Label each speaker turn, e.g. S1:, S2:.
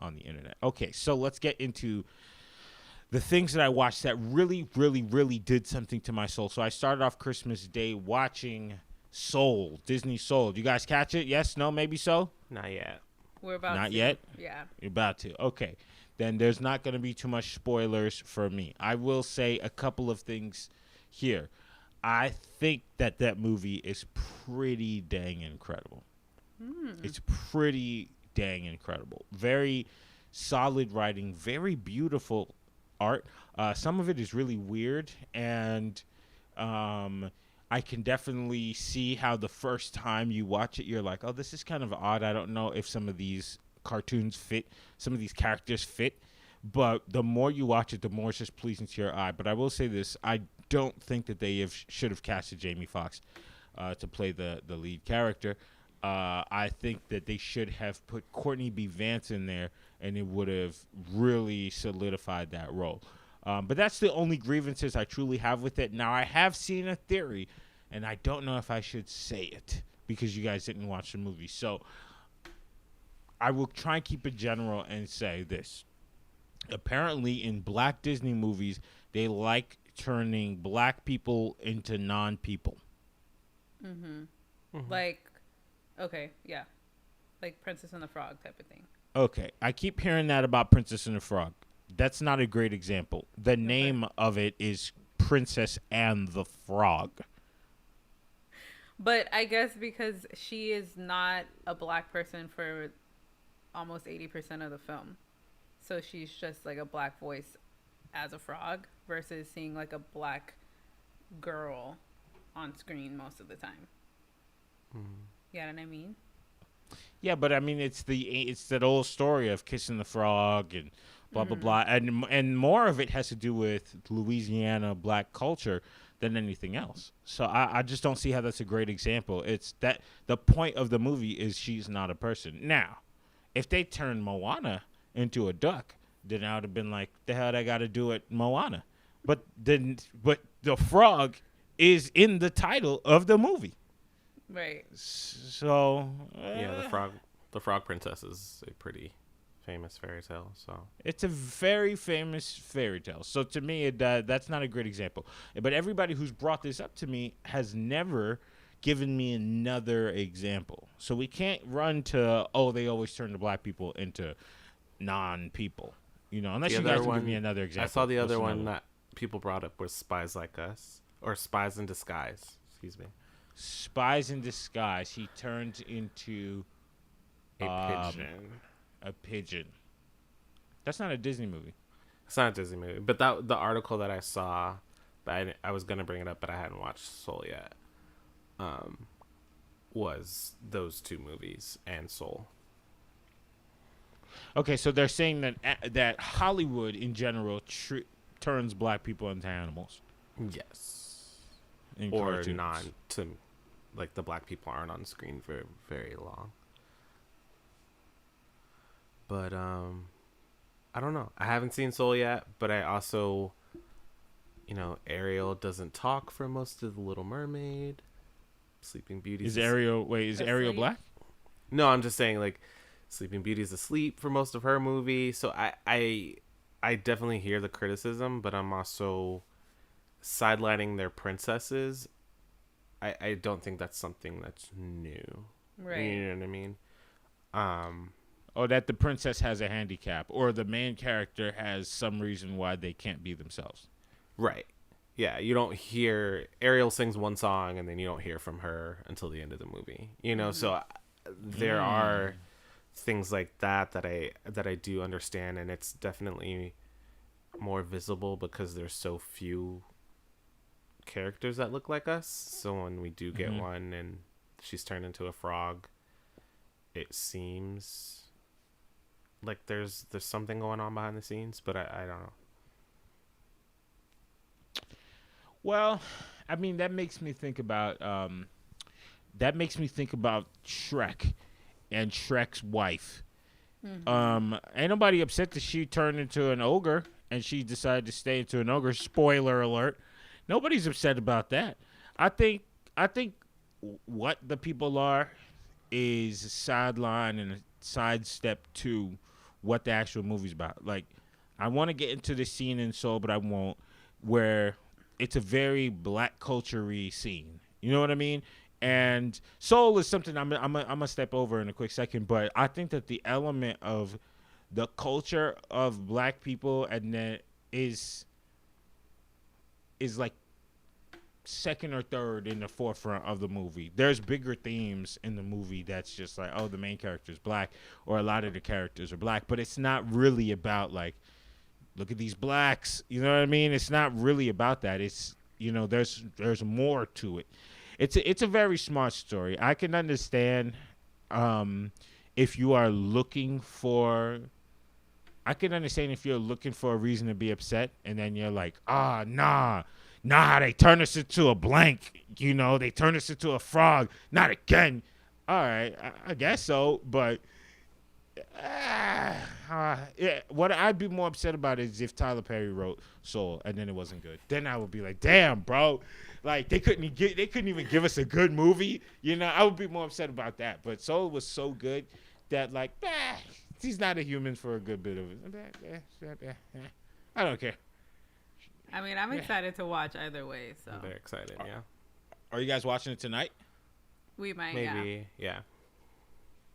S1: on the internet. Okay, so let's get into the things that I watched that really, really, really did something to my soul. So I started off Christmas Day watching Soul, Disney Soul. Do you guys catch it? Yes, no, maybe so?
S2: Not yet.
S3: We're about
S1: Not
S3: to.
S1: yet?
S3: Yeah.
S1: You're about to. Okay. Then there's not going to be too much spoilers for me. I will say a couple of things here. I think that movie is pretty dang incredible. It's pretty dang incredible. Very solid writing, very beautiful art. Some of it is really weird, and I can definitely see how the first time you watch it, you're like, oh, this is kind of odd. I don't know if some of these cartoons fit, some of these characters fit. But the more you watch it, the more it's just pleasing to your eye. But I will say this. I don't think that they should have casted Jamie Foxx to play the lead character. I think that they should have put Courtney B. Vance in there, and it would have really solidified that role. But that's the only grievances I truly have with it. Now, I have seen a theory, and I don't know if I should say it because you guys didn't watch the movie. So I will try and keep it general and say this. Apparently, in black Disney movies, they like turning black people into non-people.
S3: Like, okay, yeah. Like Princess and the Frog type of thing.
S1: Okay, I keep hearing that about Princess and the Frog. That's not a great example. The name of it is Princess and the Frog.
S3: But I guess because she is not a black person for almost 80% of the film. So she's just like a black voice as a frog versus seeing like a black girl on screen most of the time. You know what I mean?
S1: Yeah, but I mean it's that old story of kissing the frog and blah blah blah, and more of it has to do with Louisiana black culture than anything else. So I just don't see how that's a great example. It's that the point of the movie is she's not a person. Now, if they turned Moana into a duck, then I would have been like, the hell I got to do it, Moana. But the frog is in the title of the movie.
S3: Right.
S1: So
S2: Yeah, the frog princess is a pretty famous fairy tale. So
S1: it's a very famous fairy tale. So to me, that's not a great example. But everybody who's brought this up to me has never given me another example. So we can't run to, oh, they always turn the black people into non-people. You know, unless you guys can give me another example.
S2: I saw the other one that people brought up was Spies Like Us, or Spies in Disguise. Excuse me.
S1: Spies in Disguise. He turns into
S2: A pigeon.
S1: A pigeon. That's not a Disney movie.
S2: It's not a Disney movie, but the article that I saw, that I was gonna bring it up, but I hadn't watched Soul yet. Was those two movies and Soul.
S1: Okay, so they're saying that Hollywood in general turns black people into animals.
S2: Yes.
S1: In
S2: or
S1: cartoons.
S2: like the black people aren't on screen for very long. But I don't know. I haven't seen Soul yet, but I also, Ariel doesn't talk for most of The Little Mermaid. Sleeping Beauty
S1: is Ariel black?
S2: No, I'm just saying, like, Sleeping Beauty's asleep for most of her movie. So I definitely hear the criticism, but I'm also sidelining their princesses. I don't think that's something that's new.
S3: Right.
S2: You know what I mean?
S1: Or that the princess has a handicap, or the main character has some reason why they can't be themselves.
S2: Right. Yeah, you don't hear Ariel sings one song and then you don't hear from her until the end of the movie. So there are things like that I do understand, and it's definitely more visible because there's so few characters that look like us. So when we do get one and she's turned into a frog, it seems like there's something going on behind the scenes, but I don't know.
S1: Well, I mean that makes me think about Shrek and Shrek's wife. Ain't nobody upset that she turned into an ogre and she decided to stay into an ogre. Spoiler alert. Nobody's upset about that. I think what the people are is a sideline and a sidestep to what the actual movie's about. Like, I want to get into the scene in Soul, but I won't, where it's a very black culture-y scene. You know what I mean? And Soul is something I'm gonna step over in a quick second, but I think that the element of the culture of black people and then is like second or third in the forefront of the movie. There's bigger themes in the movie that's just like, oh, the main character is black, or a lot of the characters are black, but it's not really about like, look at these blacks. You know what I mean? It's not really about that. It's, you know, there's more to it. It's a very smart story. I can understand if you are looking for. I can understand if you're looking for a reason to be upset, and then you're like, nah, they turned us into a blank. You know, they turned us into a frog. Not again. All right, I guess so, but. Yeah, what I'd be more upset about is if Tyler Perry wrote Soul and then it wasn't good. Then I would be like, damn, bro, like they couldn't even give us a good movie. You know, I would be more upset about that. But Soul was so good that like, he's not a human for a good bit of it. I don't care.
S3: I mean, I'm excited to watch either way. So
S2: I'm very excited. Yeah.
S1: Are you guys watching it tonight?
S3: We might.
S2: Maybe. Yeah.